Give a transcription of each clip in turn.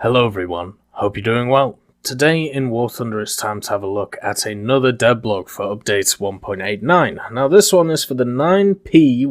Hello everyone, hope you're doing well. Today in War Thunder it's time to have a look at another devblog for update 1.89. Now this one is for the 9P149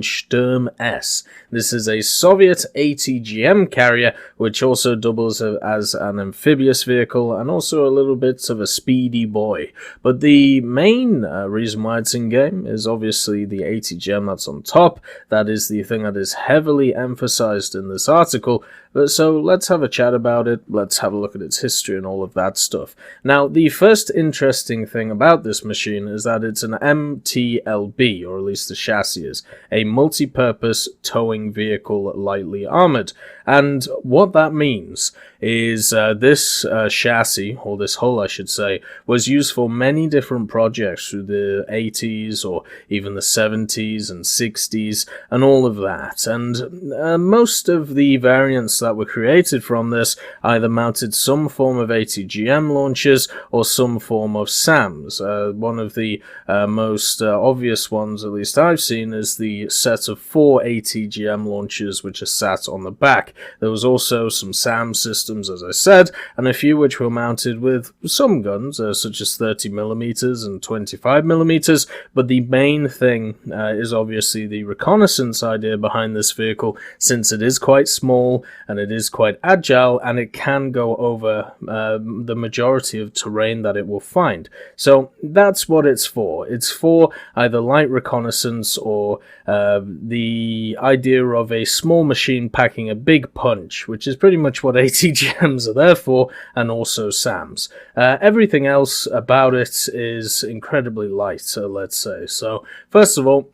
Shturm-S. This is a Soviet ATGM carrier which also doubles as an amphibious vehicle and also a little bit of a speedy boy. But the main reason why it's in game is obviously the ATGM that's on top. That is the thing that is heavily emphasized in this article. So let's have a chat about it, let's have a look at its history and all of that stuff. Now, the first interesting thing about this machine is that it's an MTLB, or at least the chassis is, a multi-purpose towing vehicle lightly armored. And what that means is this chassis, or this hull I should say, was used for many different projects through the 80s or even the 70s and 60s and all of that. And most of the variants that were created from this either mounted some form of ATGM launchers or some form of SAMs. One of the most obvious ones, at least I've seen, is the set of 4 ATGM launchers which are sat on the back. There was also some SAM systems, as I said, and a few which were mounted with some guns, such as 30mm and 25mm, but the main thing is obviously the reconnaissance idea behind this vehicle, since it is quite small and it is quite agile and it can go over the majority of terrain that it will find. So that's what it's for. It's for either light reconnaissance or the idea of a small machine packing a big punch, which is pretty much what ATGMs are there for, and also SAMs. Everything else about it is incredibly light, let's say. So first of all,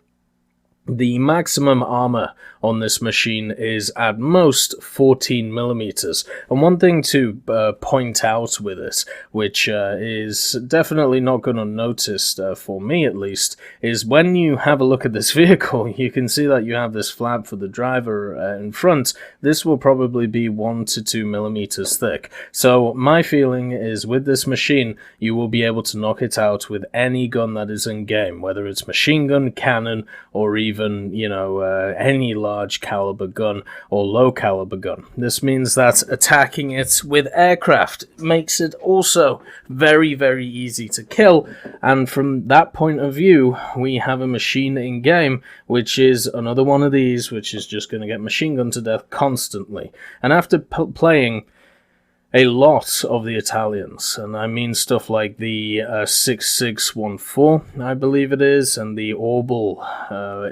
the maximum armor on this machine is at most 14mm. And one thing to point out with it, which is definitely not gone unnoticed for me at least, is when you have a look at this vehicle, you can see that you have this flap for the driver in front. This will probably be 1 to 2mm thick. So my feeling is with this machine, you will be able to knock it out with any gun that is in game, whether it's machine gun, cannon, or even, you know, any large caliber gun or low caliber gun. This means that attacking it with aircraft makes it also very, very easy to kill. And from that point of view, we have a machine in game, which is another one of these, which is just going to get machine gunned to death constantly. And after playing a lot of the Italians, and I mean stuff like the 6614, I believe it is, and the Orbal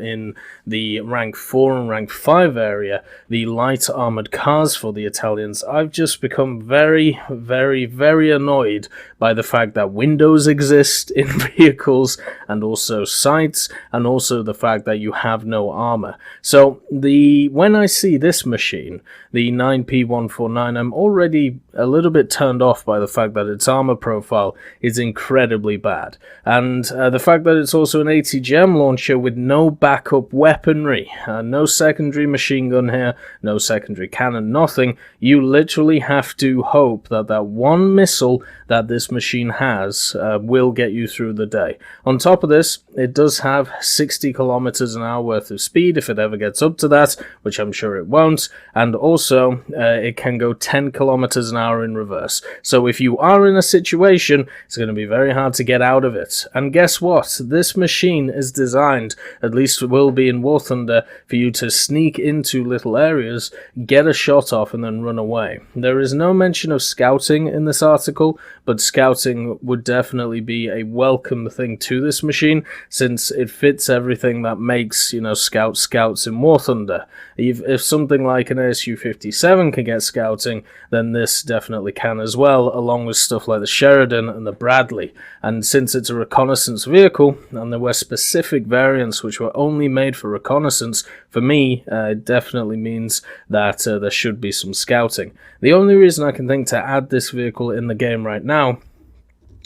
in the rank 4 and rank 5 area, the light armored cars for the Italians, I've just become very, very, very annoyed by the fact that windows exist in vehicles, and also sights, and also the fact that you have no armor. So when I see this machine, the 9P149, I'm already a little bit turned off by the fact that its armor profile is incredibly bad, and the fact that it's also an ATGM launcher with no backup weaponry, no secondary machine gun here, no secondary cannon, nothing. You literally have to hope that that one missile that this machine has will get you through the day. On top of this, it does have 60 kilometers an hour worth of speed if it ever gets up to that, which I'm sure it won't, and also it can go 10 kilometers an hour in reverse. So if you are in a situation, it's going to be very hard to get out of it. And guess what? This machine is designed, at least it will be in War Thunder, for you to sneak into little areas, get a shot off, and then run away. There is no mention of scouting in this article, but scouting would definitely be a welcome thing to this machine, since it fits everything that makes, you know, scouts in War Thunder. If something like an ASU-57 can get scouting, then this definitely can as well, along with stuff like the Sheridan and the Bradley. And since it's a reconnaissance vehicle, and there were specific variants which were only made for reconnaissance, for me, it definitely means that there should be some scouting. The only reason I can think to add this vehicle in the game right now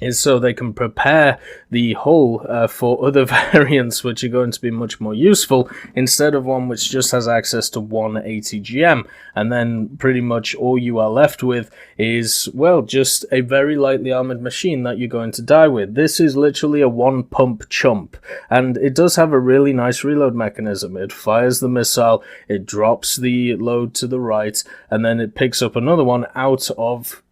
is so they can prepare the hull for other variants which are going to be much more useful, instead of one which just has access to one ATGM, and then pretty much all you are left with is, well, just a very lightly armored machine that you're going to die with. This is literally a one pump chump, and it does have a really nice reload mechanism. It fires the missile, it drops the load to the right, and then it picks up another one out of,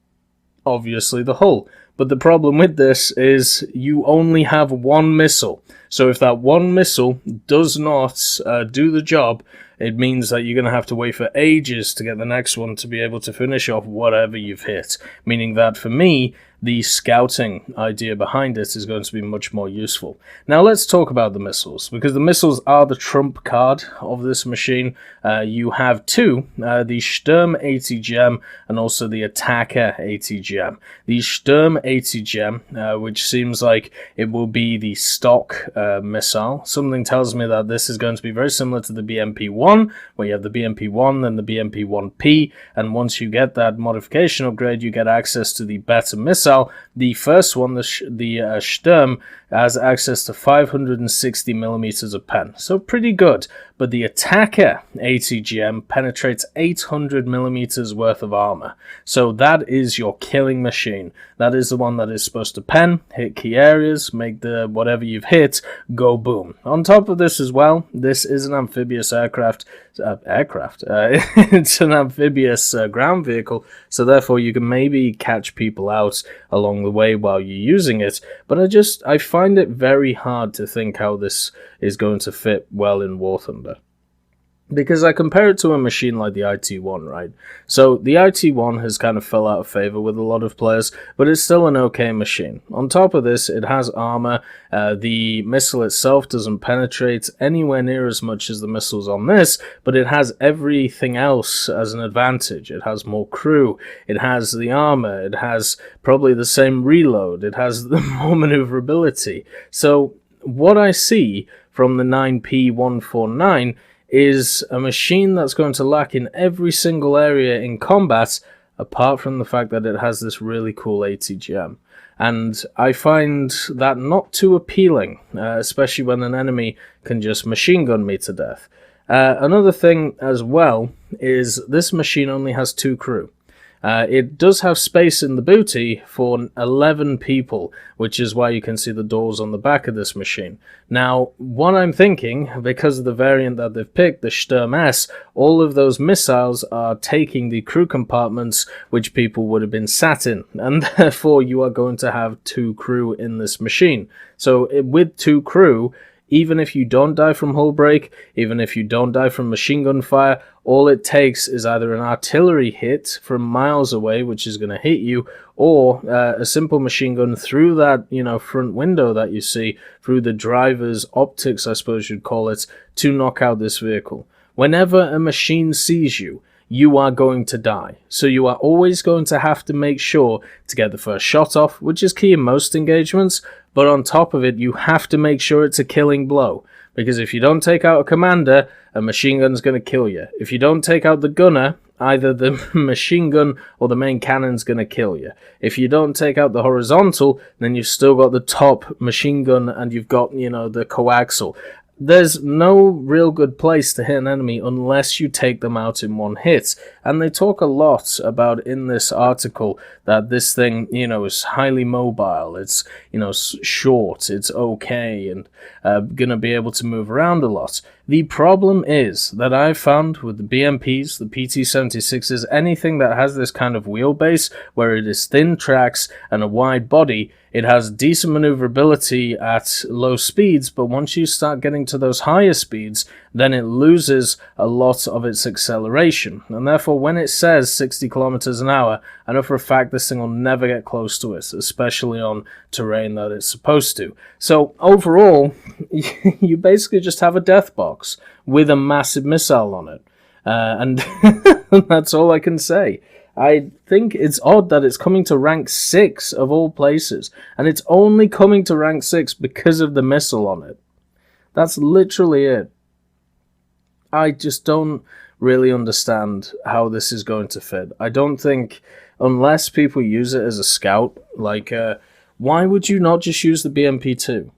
obviously, the hull. But the problem with this is you only have one missile. So if that one missile does not do the job, it means that you're going to have to wait for ages to get the next one to be able to finish off whatever you've hit. Meaning that for me, the scouting idea behind it is going to be much more useful. Now let's talk about the missiles, because the missiles are the trump card of this machine. You have two, the Shturm ATGM and also the Ataka ATGM. The Shturm ATGM, which seems like it will be the stock missile. Something tells me that this is going to be very similar to the BMP-1, where you have the BMP-1, then the BMP-1P, and once you get that modification upgrade, you get access to the better missile. The first one, the Shturm, has access to 560mm of pen, so pretty good. But the Ataka ATGM penetrates 800mm worth of armor, so that is your killing machine. That is the one that is supposed to pen, hit key areas, make the whatever you've hit go boom. On top of this as well, this is an amphibious aircraft. It's an amphibious ground vehicle, so therefore you can maybe catch people out along the way while you're using it. But I find it very hard to think how this is going to fit well in War Thunder, because I compare it to a machine like the IT-1, right? So the IT-1 has kind of fell out of favor with a lot of players, but it's still an okay machine. On top of this, it has armor. The missile itself doesn't penetrate anywhere near as much as the missiles on this, but it has everything else as an advantage. It has more crew, it has the armor, it has probably the same reload, it has the more maneuverability. So what I see from the 9P149 is a machine that's going to lack in every single area in combat, apart from the fact that it has this really cool ATGM. And I find that not too appealing, especially when an enemy can just machine gun me to death. Another thing as well is this machine only has 2 crew. It does have space in the booty for 11 people, which is why you can see the doors on the back of this machine. Now, what I'm thinking, because of the variant that they've picked, the Shturm-S, all of those missiles are taking the crew compartments which people would have been sat in, and therefore you are going to have 2 crew in this machine. So with 2 crew, even if you don't die from hull break, even if you don't die from machine gun fire, all it takes is either an artillery hit from miles away, which is going to hit you, or a simple machine gun through that, front window that you see, through the driver's optics, I suppose you'd call it, to knock out this vehicle. Whenever a machine sees you, you are going to die. So you are always going to have to make sure to get the first shot off, which is key in most engagements, but on top of it, you have to make sure it's a killing blow. Because if you don't take out a commander, a machine gun's going to kill you. If you don't take out the gunner, either the machine gun or the main cannon's going to kill you. If you don't take out the horizontal, then you've still got the top machine gun and you've got, the coaxial. There's no real good place to hit an enemy unless you take them out in one hit. And they talk a lot about in this article that this thing, is highly mobile. It's, short, it's okay, and gonna be able to move around a lot. The problem is that I've found with the BMPs, the PT-76s, anything that has this kind of wheelbase where it is thin tracks and a wide body, it has decent maneuverability at low speeds, but once you start getting to those higher speeds, then it loses a lot of its acceleration. And therefore, when it says 60 kilometers an hour, I know for a fact this thing will never get close to it, especially on terrain that it's supposed to. So overall, you basically just have a death box with a massive missile on it. And that's all I can say. I think it's odd that it's coming to rank 6 of all places, and it's only coming to rank 6 because of the missile on it. That's literally it. I just don't really understand how this is going to fit. I don't think, unless people use it as a scout, like Why would you not just use the BMP-2?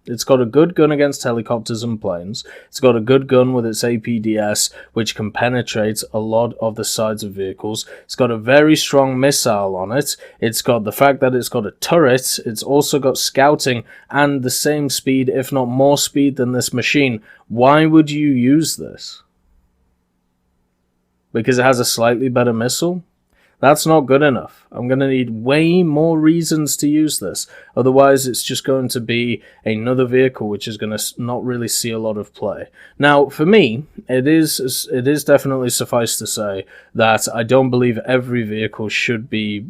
It's got a good gun against helicopters and planes. It's got a good gun with its APDS, which can penetrate a lot of the sides of vehicles. It's got a very strong missile on it. It's got the fact that it's got a turret. It's also got scouting and the same speed, if not more speed, than this machine. Why would you use this? Because it has a slightly better missile? That's not good enough. I'm going to need way more reasons to use this. Otherwise, it's just going to be another vehicle which is going to not really see a lot of play. Now, for me, it is definitely suffice to say that I don't believe every vehicle should be,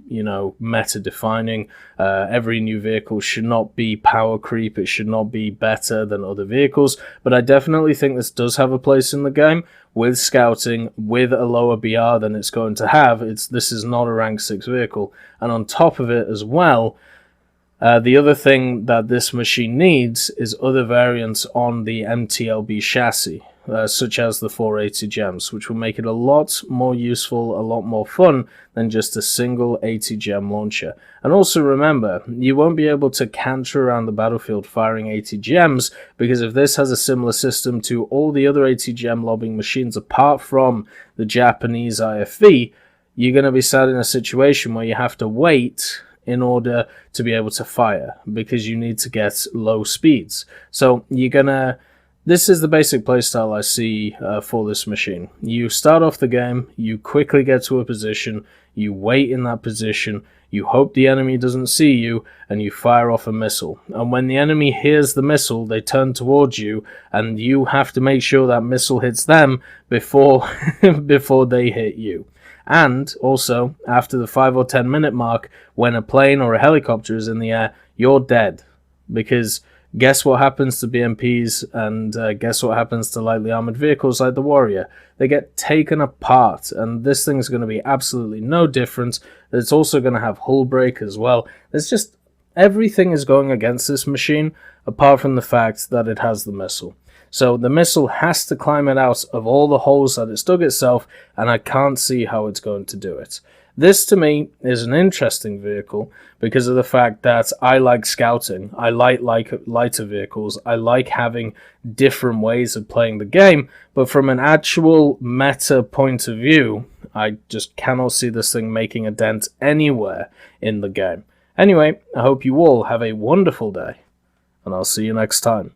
meta-defining. Every new vehicle should not be power creep. It should not be better than other vehicles. But I definitely think this does have a place in the game. With scouting, with a lower BR than it's going to have, this is not a rank 6 vehicle. And on top of it as well, the other thing that this machine needs is other variants on the MTLB chassis, such as the 4 ATGMs, which will make it a lot more useful, a lot more fun than just a single ATGM launcher. And also remember, you won't be able to canter around the battlefield firing ATGMs, because if this has a similar system to all the other ATGM lobbing machines apart from the Japanese IFV, you're going to be sat in a situation where you have to wait in order to be able to fire, because you need to get low speeds. So this is the basic playstyle I see for this machine. You start off the game, you quickly get to a position, you wait in that position, you hope the enemy doesn't see you, and you fire off a missile. And when the enemy hears the missile, they turn towards you, and you have to make sure that missile hits them before they hit you. And also, after the 5 or 10 minute mark, when a plane or a helicopter is in the air, you're dead. Because guess what happens to BMPs, and guess what happens to lightly armored vehicles like the Warrior? They get taken apart, and this thing's going to be absolutely no different. It's also going to have hull break as well. There's just everything is going against this machine, apart from the fact that it has the missile. So the missile has to climb it out of all the holes that it's dug itself, and I can't see how it's going to do it. This, to me, is an interesting vehicle because of the fact that I like scouting. I like lighter vehicles. I like having different ways of playing the game, but from an actual meta point of view, I just cannot see this thing making a dent anywhere in the game. Anyway, I hope you all have a wonderful day, and I'll see you next time.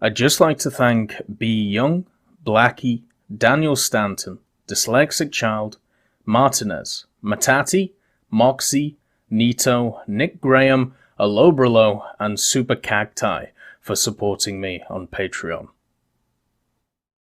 I'd just like to thank B. Young, Blackie, Daniel Stanton, Dyslexic Child, Martinez, Matati, Moxie, Nito, Nick Graham, Alobralo, and Super Cacti for supporting me on Patreon.